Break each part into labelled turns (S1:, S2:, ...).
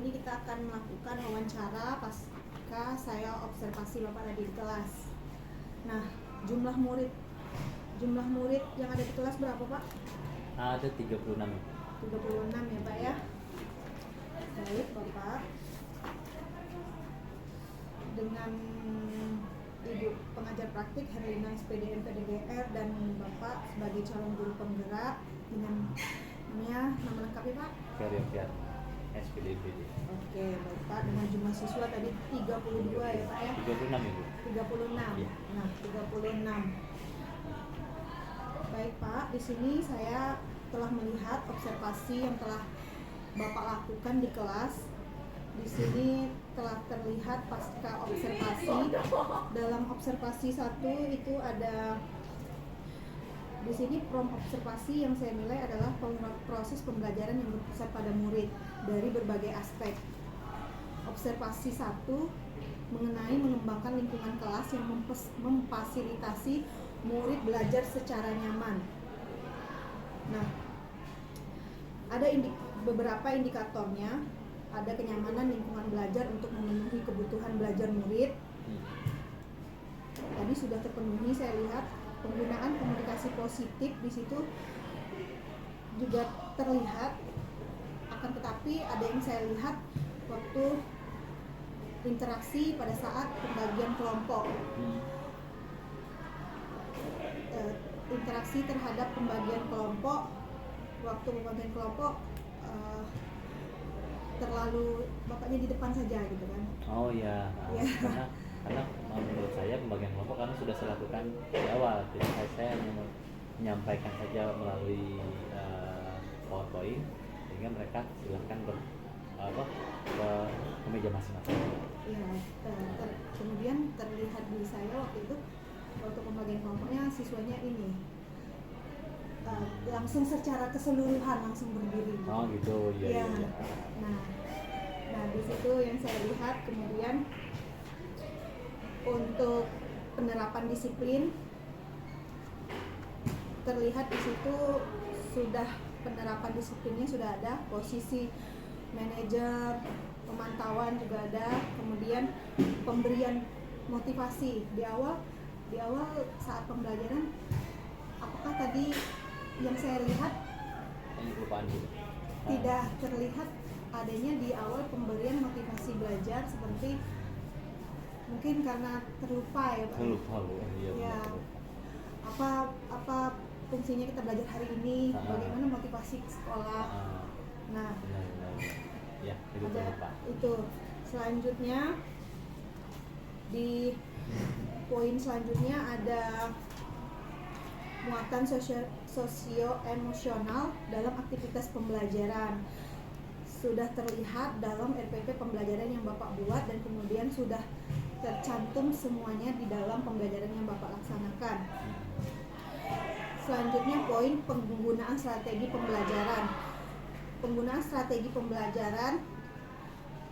S1: ini kita akan melakukan wawancara pasca saya observasi Bapak tadi di kelas. Nah, jumlah murid yang ada di kelas berapa Pak?
S2: Ada 36.
S1: 36 ya Pak ya. Baik Bapak. Dengan Ibu pengajar praktik Herlina SPD MPDGR dan Bapak sebagai calon guru penggerak dengan nama lengkapnya Pak?
S2: Ferry SPD.
S1: Oke, Bapak dengan jumlah siswa tadi 32 ya Pak ya?
S2: 36 Ibu.
S1: 36.
S2: Iya.
S1: Nah, 36. Baik Pak, di sini saya telah melihat observasi yang telah Bapak lakukan di kelas. Di sini telah terlihat pasca observasi. Dalam observasi 1 itu ada di sini prom observasi yang saya nilai adalah proses pembelajaran yang berpusat pada murid dari berbagai aspek. Observasi 1 mengenai mengembangkan lingkungan kelas yang memfasilitasi murid belajar secara nyaman. Nah, ada beberapa indikatornya. Ada kenyamanan lingkungan belajar untuk memenuhi kebutuhan belajar murid. Tadi sudah terpenuhi, saya lihat penggunaan komunikasi positif di situ juga terlihat. Akan tetapi ada yang saya lihat waktu interaksi pada saat pembagian kelompok. Interaksi terhadap pembagian kelompok, waktu pembagian kelompok terlalu bapaknya di depan saja gitu kan.
S2: Oh iya. Karena menurut saya pembagian kelompok karena sudah saya lakukan di awal, jadi saya hanya menyampaikan saja melalui PowerPoint sehingga mereka silahkan ke meja masing-masing.
S1: Iya, kemudian terlihat di saya waktu itu waktu pembagian kelompoknya siswanya ini langsung secara keseluruhan langsung berdiri.
S2: Oh gitu, iya.
S1: Nah di situ yang saya lihat. Kemudian untuk penerapan disiplin terlihat di situ sudah penerapan disiplinnya sudah ada, posisi manajer, pemantauan juga ada, kemudian pemberian motivasi di awal saat pembelajaran. Apakah tadi yang saya lihat tidak terlihat adanya di awal pemberian motivasi belajar, seperti mungkin karena terlupa ya Pak.
S2: Iya.
S1: Apa fungsinya kita belajar hari ini, bagaimana motivasi ke sekolah. Nah,
S2: ya, itu
S1: ada
S2: terlupa.
S1: itu. Selanjutnya di poin selanjutnya ada muatan sosio-emosional dalam aktivitas pembelajaran. Sudah terlihat dalam RPP pembelajaran yang Bapak buat dan kemudian sudah tercantum semuanya di dalam pembelajaran yang Bapak laksanakan. Selanjutnya poin penggunaan strategi pembelajaran. Penggunaan strategi pembelajaran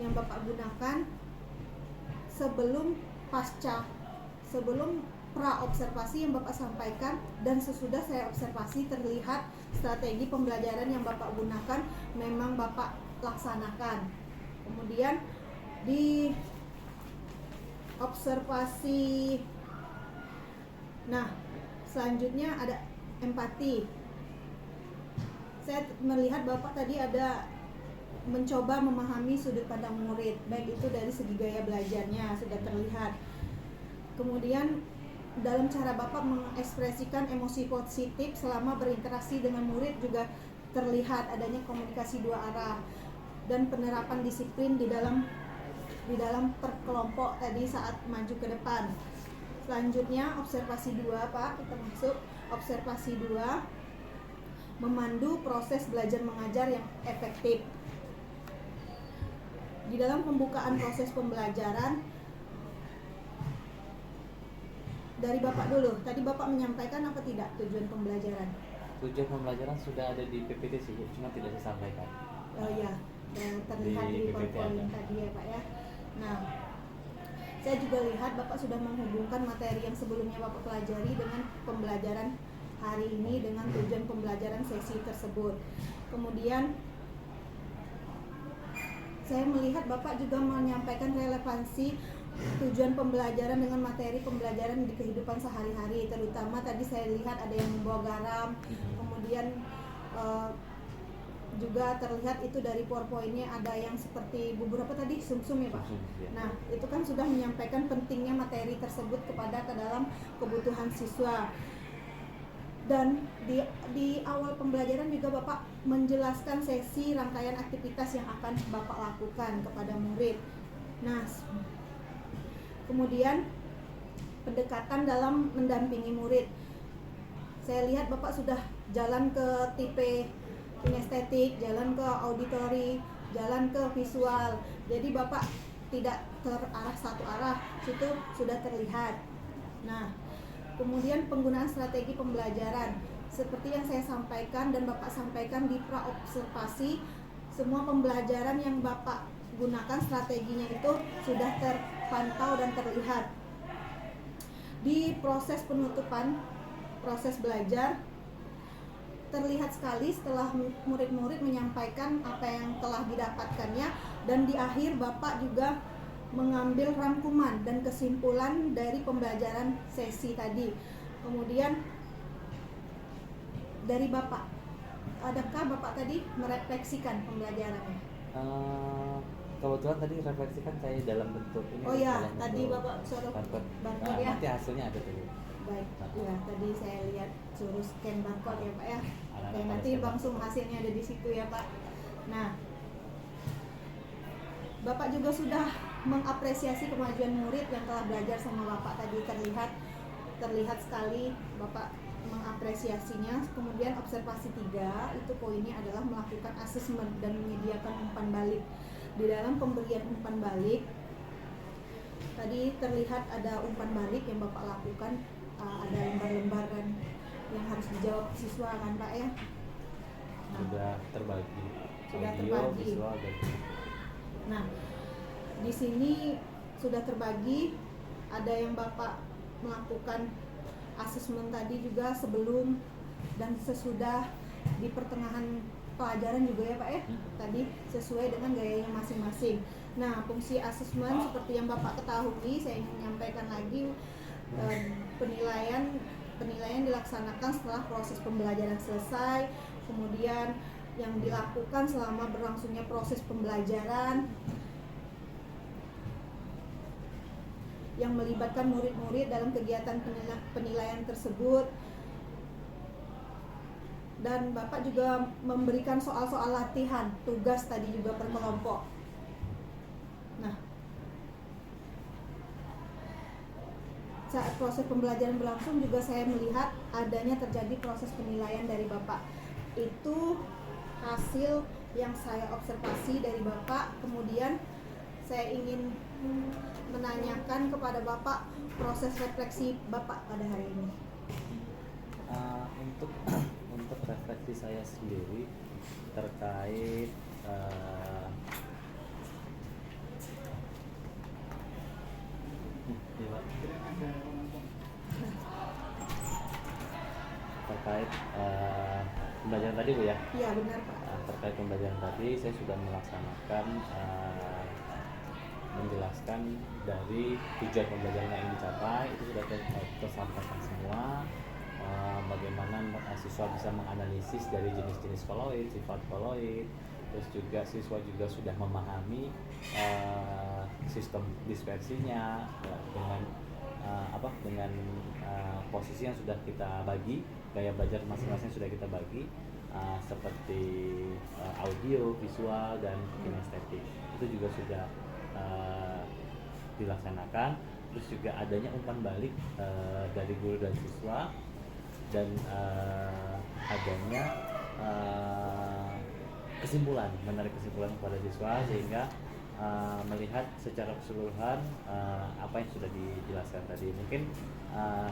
S1: yang Bapak gunakan sebelum pra-observasi yang Bapak sampaikan dan sesudah saya observasi terlihat strategi pembelajaran yang Bapak gunakan memang Bapak laksanakan. Kemudian di observasi, nah selanjutnya ada empati. Saya melihat Bapak tadi ada mencoba memahami sudut pandang murid, baik itu dari segi gaya belajarnya sudah terlihat. Kemudian dalam cara Bapak mengekspresikan emosi positif selama berinteraksi dengan murid juga terlihat adanya komunikasi dua arah dan penerapan disiplin di dalam perkelompok tadi saat maju ke depan. Selanjutnya observasi 2 Pak, kita masuk observasi 2, memandu proses belajar mengajar yang efektif. Di dalam pembukaan proses pembelajaran dari Bapak dulu, tadi Bapak menyampaikan apa tidak tujuan pembelajaran?
S2: Tujuan pembelajaran sudah ada di PPT sih, cuma tidak saya sampaikan.
S1: Oh iya, terlihat di PowerPoint tadi ya Pak ya. Nah, saya juga lihat Bapak sudah menghubungkan materi yang sebelumnya Bapak pelajari dengan pembelajaran hari ini dengan tujuan pembelajaran sesi tersebut. Kemudian saya melihat Bapak juga menyampaikan relevansi tujuan pembelajaran dengan materi pembelajaran di kehidupan sehari-hari, terutama tadi saya lihat ada yang membawa garam, kemudian juga terlihat itu dari PowerPoint-nya ada yang seperti bubur apa tadi, sumsum ya Pak.
S2: Ya.
S1: Nah itu kan sudah menyampaikan pentingnya materi tersebut ke dalam kebutuhan siswa. Dan di awal pembelajaran juga Bapak menjelaskan sesi rangkaian aktivitas yang akan Bapak lakukan kepada murid. Nah, kemudian pendekatan dalam mendampingi murid. Saya lihat Bapak sudah jalan ke tipe kinestetik, jalan ke auditori, jalan ke visual. Jadi Bapak tidak terarah satu arah, situ sudah terlihat. Nah, kemudian penggunaan strategi pembelajaran seperti yang saya sampaikan dan Bapak sampaikan di pra-observasi, semua pembelajaran yang Bapak gunakan strateginya itu sudah terpantau dan terlihat. Di proses penutupan proses belajar terlihat sekali setelah murid-murid menyampaikan apa yang telah didapatkannya, dan di akhir Bapak juga mengambil rangkuman dan kesimpulan dari pembelajaran sesi tadi. Kemudian dari Bapak, adakah Bapak tadi merefleksikan pembelajarannya?
S2: Kebetulan tadi refleksikan saya dalam bentuk ini.
S1: Oh ya,
S2: dalam
S1: tadi
S2: bentuk
S1: Bapak suruh
S2: barcode.
S1: barcode ya.
S2: Nanti hasilnya ada tadi.
S1: Baik, ya tadi saya lihat suruh scan barcode ya Pak ya.
S2: Anak-anak
S1: Dan nanti
S2: scan
S1: langsung hasilnya ada di situ ya Pak. Nah, Bapak juga sudah mengapresiasi kemajuan murid yang telah belajar sama Bapak tadi, terlihat sekali Bapak mengapresiasinya. Kemudian observasi 3 itu poinnya adalah melakukan asesmen dan menyediakan umpan balik. Di dalam pemberian umpan balik tadi terlihat ada umpan balik yang Bapak lakukan, ada lembar-lembaran yang harus dijawab siswa kan Pak ya. Nah,
S2: Sudah terbagi.
S1: Sudah
S2: Audio,
S1: terbagi.
S2: visual dan
S1: Nah, di sini sudah terbagi, ada yang Bapak melakukan asesmen tadi juga sebelum dan sesudah di pertengahan pelajaran juga ya Pak ya. Tadi sesuai dengan gayanya masing-masing. Nah, fungsi asesmen seperti yang Bapak ketahui, saya ingin menyampaikan lagi, penilaian dilaksanakan setelah proses pembelajaran selesai, kemudian yang dilakukan selama berlangsungnya proses pembelajaran yang melibatkan murid-murid dalam kegiatan penilaian tersebut. Dan Bapak juga memberikan soal-soal latihan, tugas tadi juga per kelompok. Nah, saat proses pembelajaran berlangsung juga saya melihat adanya terjadi proses penilaian dari Bapak. Itu hasil yang saya observasi dari Bapak. Kemudian saya ingin menanyakan kepada Bapak proses refleksi Bapak pada hari ini.
S2: Untuk refleksi saya sendiri terkait terkait pembelajaran tadi Bu ya.
S1: Iya benar Pak.
S2: Terkait pembelajaran tadi saya sudah melaksanakan menjelaskan dari tujuan pembelajaran yang ingin dicapai, itu sudah tersampaikan semua. Bagaimana siswa bisa menganalisis dari jenis-jenis koloid, sifat koloid, terus juga siswa juga sudah memahami sistem dispersinya dengan posisi yang sudah kita bagi, gaya belajar masing-masing sudah kita bagi, seperti audio, visual, dan kinestetik. Itu juga sudah dilaksanakan. Terus juga adanya umpan balik dari guru dan siswa, dan adanya menarik kesimpulan kepada siswa, sehingga melihat secara keseluruhan apa yang sudah dijelaskan tadi. Mungkin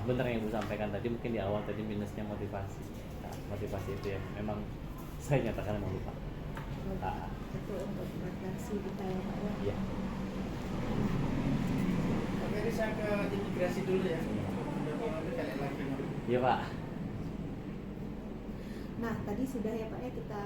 S2: benar yang Ibu sampaikan tadi, mungkin di awal tadi minusnya motivasi. Nah, motivasi itu yang memang saya nyatakan memang lupa.
S1: Itu untuk refleksi kita ya Pak ya.
S2: Iya.
S3: Oke, ini saya ke imigrasi dulu ya.
S2: Iya Pak.
S1: Nah, tadi sudah ya Pak ya kita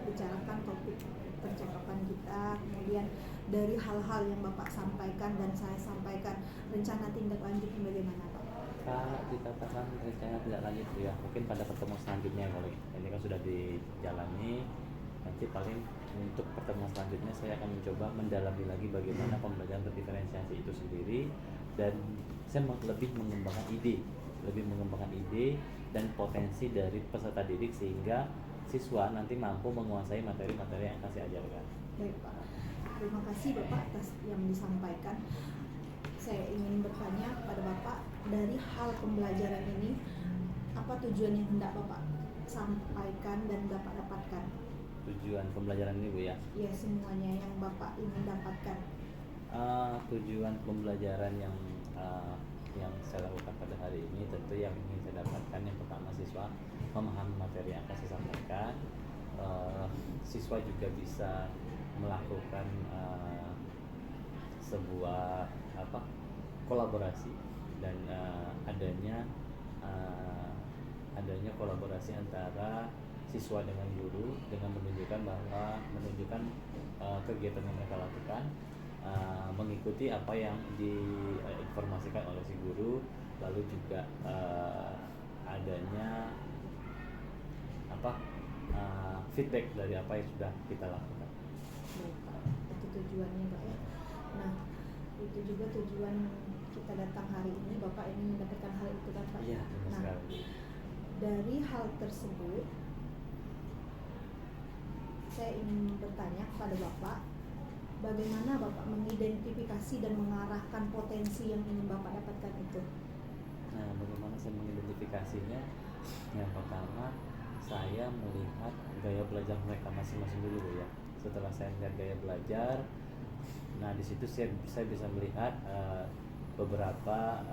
S1: bicarakan topik percakapan kita kita, kemudian dari hal-hal yang Bapak sampaikan dan saya sampaikan, rencana tindak lanjutnya bagaimana Pak?
S2: Kalau dikatakan rencana tidak lanjut ya, mungkin pada pertemuan selanjutnya kalau ini kan sudah dijalani, nanti paling untuk pertemuan selanjutnya saya akan mencoba mendalami lagi bagaimana pembelajaran berdiferensiasi itu sendiri, dan saya lebih mengembangkan ide dan potensi dari peserta didik sehingga siswa nanti mampu menguasai materi-materi yang akan saya ajarkan.
S1: Baik Pak, terima kasih Bapak atas yang disampaikan. Saya ingin bertanya kepada Bapak, dari hal pembelajaran ini, apa tujuan yang hendak Bapak sampaikan dan Bapak dapatkan?
S2: Tujuan pembelajaran ini Bu ya?
S1: Ya, semuanya yang Bapak ingin dapatkan.
S2: Tujuan pembelajaran yang saya lakukan pada hari ini tentu yang ingin saya dapatkan, yang pertama siswa memahami materi yang akan saya sampaikan, siswa juga bisa melakukan sebuah kolaborasi dan adanya kolaborasi antara siswa dengan guru dengan menunjukkan kegiatan yang mereka lakukan, mengikuti apa yang diinformasikan oleh si guru, lalu juga adanya feedback dari apa yang sudah kita lakukan.
S1: Baik Pak, itu tujuannya Pak ya. Nah, itu juga tujuan kita datang hari ini, Bapak ingin mendapatkan hal itu kan Pak?
S2: Iya, benar
S1: Nah,
S2: sekali.
S1: dari hal tersebut saya ingin bertanya kepada Bapak, bagaimana Bapak mengidentifikasi dan mengarahkan potensi yang ingin Bapak dapatkan itu?
S2: Nah, bagaimana saya mengidentifikasinya? Yang pertama, saya melihat gaya belajar mereka masing-masing dulu Bu ya. Setelah saya melihat gaya belajar, nah di situ saya bisa melihat beberapa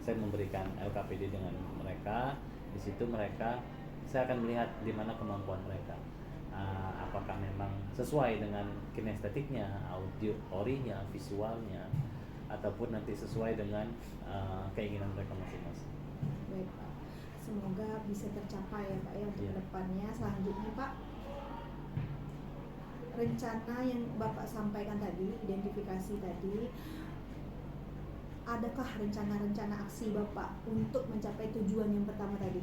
S2: saya memberikan LKPD dengan mereka. Di situ saya akan melihat di mana kemampuan mereka. Apakah memang sesuai dengan kinestetiknya, audionya, visualnya, ataupun nanti sesuai dengan keinginan mereka masing-masing.
S1: Baik Pak, semoga bisa tercapai ya Pak ya untuk
S2: Iya.
S1: kedepannya. Selanjutnya Pak, rencana yang Bapak sampaikan tadi, identifikasi tadi, adakah rencana-rencana aksi Bapak untuk mencapai tujuan yang pertama tadi?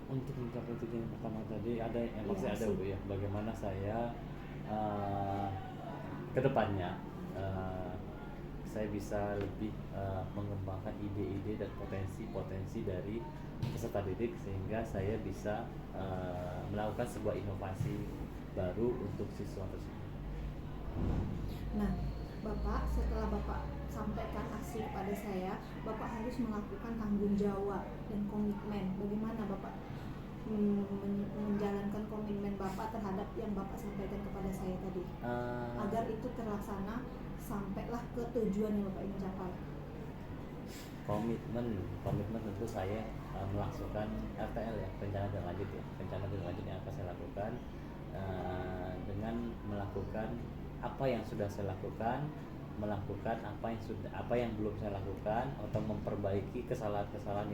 S2: Untuk mencapai tujuan yang pertama tadi ada yang pasti
S1: Iya,
S2: ada
S1: sih.
S2: Bu ya. Bagaimana saya kedepannya saya bisa lebih mengembangkan ide-ide dan potensi-potensi dari peserta didik sehingga saya bisa melakukan sebuah inovasi baru untuk siswa tersebut.
S1: Nah, Bapak, setelah Bapak sampaikan aksi kepada saya, Bapak harus melakukan tanggung jawab dan komitmen. Bagaimana Bapak menjalankan komitmen Bapak terhadap yang Bapak sampaikan kepada saya tadi, agar itu terlaksana sampailah ke tujuan yang Bapak ingin capai?
S2: Komitmen tentu saya melaksanakan RTL ya, rencana tindak lanjut ya, rencana tindak lanjut yang akan saya lakukan dengan melakukan apa yang sudah saya lakukan, melakukan apa yang belum saya lakukan, atau memperbaiki kesalahan-kesalahan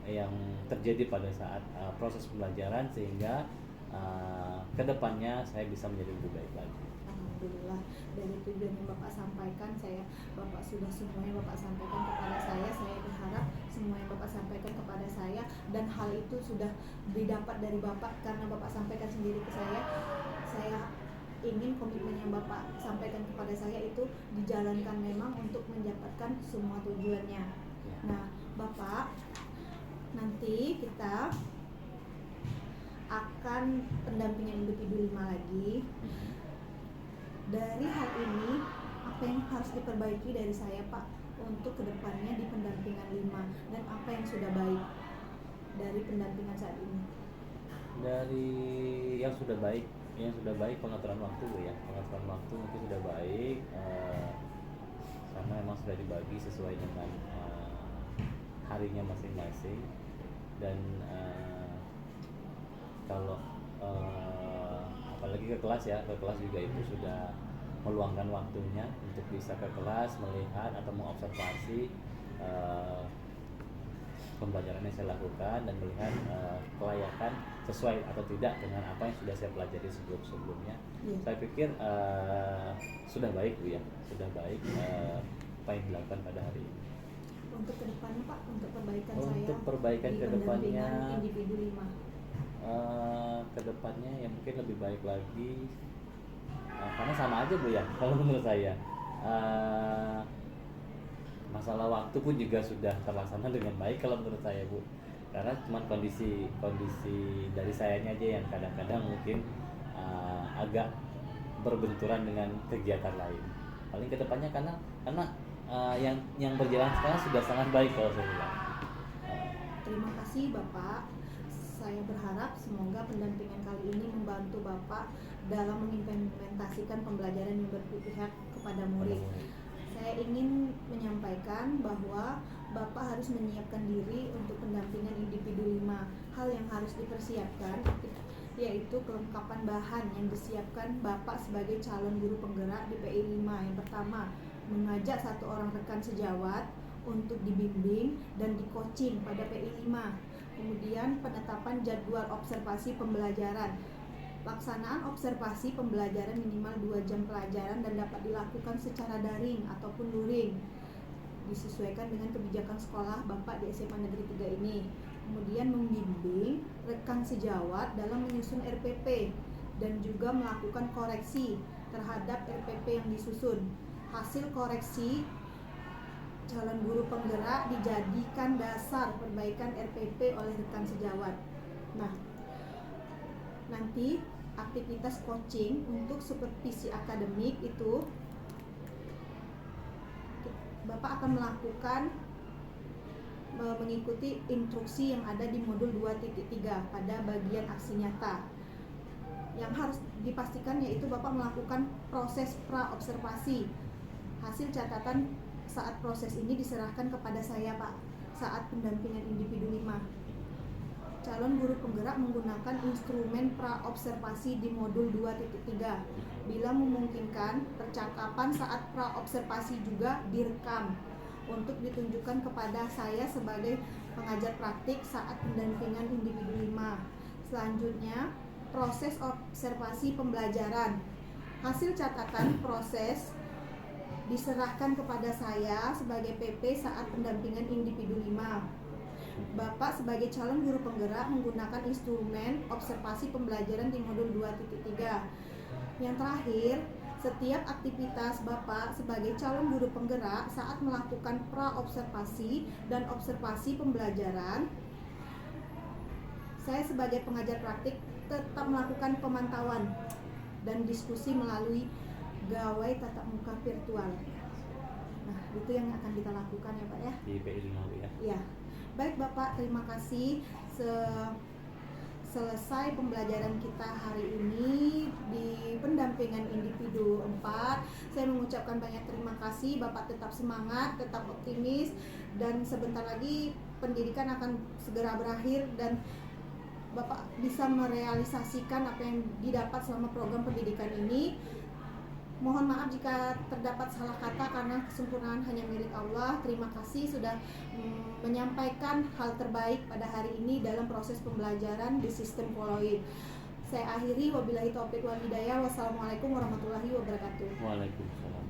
S2: yang terjadi pada saat proses pembelajaran sehingga kedepannya saya bisa menjadi lebih baik lagi.
S1: Alhamdulillah, dari tujuan yang Bapak sampaikan, Bapak sudah semuanya Bapak sampaikan kepada saya. Saya berharap semua yang Bapak sampaikan kepada saya dan hal itu sudah didapat dari Bapak karena Bapak sampaikan sendiri ke saya. Saya ingin komitmen yang Bapak sampaikan kepada saya itu dijalankan memang untuk mendapatkan semua tujuannya. Nah, Bapak, nanti kita akan pendampingan individu 5 lagi. Dari hal ini, apa yang harus diperbaiki dari saya Pak untuk kedepannya di pendampingan 5, dan apa yang sudah baik dari pendampingan saat ini?
S2: Dari yang sudah baik pengaturan waktu Bu ya, pengaturan waktu mungkin sudah baik karena memang sudah dibagi sesuai dengan harinya masing-masing, dan kalau apalagi ke kelas juga itu sudah meluangkan waktunya untuk bisa ke kelas, melihat atau mengobservasi pembelajaran yang saya lakukan dan melihat kelayakan sesuai atau tidak dengan apa yang sudah saya pelajari sebelumnya.
S1: Iya.
S2: Saya pikir sudah baik Bu ya, sudah baik apa yang dilakukan pada hari ini.
S1: Untuk kedepannya Pak, untuk perbaikan saya
S2: Untuk perbaikan
S1: di
S2: kedepannya,
S1: pendampingan individu 5.
S2: kedepannya ya mungkin lebih baik lagi, karena sama aja Bu ya kalau menurut saya. Masalah waktu pun juga sudah terlaksana dengan baik kalau menurut saya Bu, karena cuma kondisi dari sayanya aja yang kadang-kadang mungkin agak berbenturan dengan kegiatan lain. Paling kedepannya karena yang berjalan sekarang sudah sangat baik kalau saya bilang.
S1: Terima kasih Bapak. Saya berharap semoga pendampingan kali ini membantu Bapak dalam mengimplementasikan pembelajaran yang berpihak kepada murid. Saya ingin menyampaikan bahwa Bapak harus menyiapkan diri untuk pendampingan individu 5. Hal yang harus dipersiapkan yaitu kelengkapan bahan yang disiapkan Bapak sebagai calon guru penggerak di PI 5. Yang pertama, mengajak 1 orang rekan sejawat untuk dibimbing dan di-coaching pada PI 5. Kemudian penetapan jadwal observasi pembelajaran. Pelaksanaan observasi pembelajaran minimal 2 jam pelajaran dan dapat dilakukan secara daring ataupun luring, disesuaikan dengan kebijakan sekolah Bapak di SMA Negeri 3 ini. Kemudian membimbing rekan sejawat dalam menyusun RPP dan juga melakukan koreksi terhadap RPP yang disusun. Hasil koreksi calon guru penggerak dijadikan dasar perbaikan RPP oleh rekan sejawat. Nah, nanti aktivitas coaching untuk supervisi akademik itu Bapak akan melakukan mengikuti instruksi yang ada di modul 2.3 pada bagian aksi nyata. Yang harus dipastikan yaitu Bapak melakukan proses pra-observasi. Hasil catatan saat proses ini diserahkan kepada saya Pak saat pendampingan individu 5. Calon guru penggerak menggunakan instrumen pra-observasi di modul 2.3. Bila memungkinkan, percakapan saat pra-observasi juga direkam untuk ditunjukkan kepada saya sebagai pengajar praktik saat pendampingan individu 5. Selanjutnya, proses observasi pembelajaran. Hasil catatan proses diserahkan kepada saya sebagai PP saat pendampingan individu 5. Bapak sebagai calon guru penggerak menggunakan instrumen observasi pembelajaran di modul 2.3. Yang terakhir, setiap aktivitas Bapak sebagai calon guru penggerak saat melakukan pra-observasi dan observasi pembelajaran, saya sebagai pengajar praktik tetap melakukan pemantauan dan diskusi melalui gawai tatap muka virtual. Nah, itu yang akan kita lakukan ya Pak ya.
S2: Di PI 5 ya.
S1: Ya. Baik Bapak, terima kasih. Selesai pembelajaran kita hari ini di pendampingan individu 4. Saya mengucapkan banyak terima kasih. Bapak tetap semangat, tetap optimis, dan sebentar lagi pendidikan akan segera berakhir dan Bapak bisa merealisasikan apa yang didapat selama program pendidikan ini. Mohon maaf jika terdapat salah kata karena kesempurnaan hanya milik Allah. Terima kasih sudah menyampaikan hal terbaik pada hari ini dalam proses pembelajaran di sistem Poloid. Saya akhiri, wabillahi taufiq wal hidayah. Wassalamualaikum warahmatullahi wabarakatuh.
S2: Waalaikumsalam.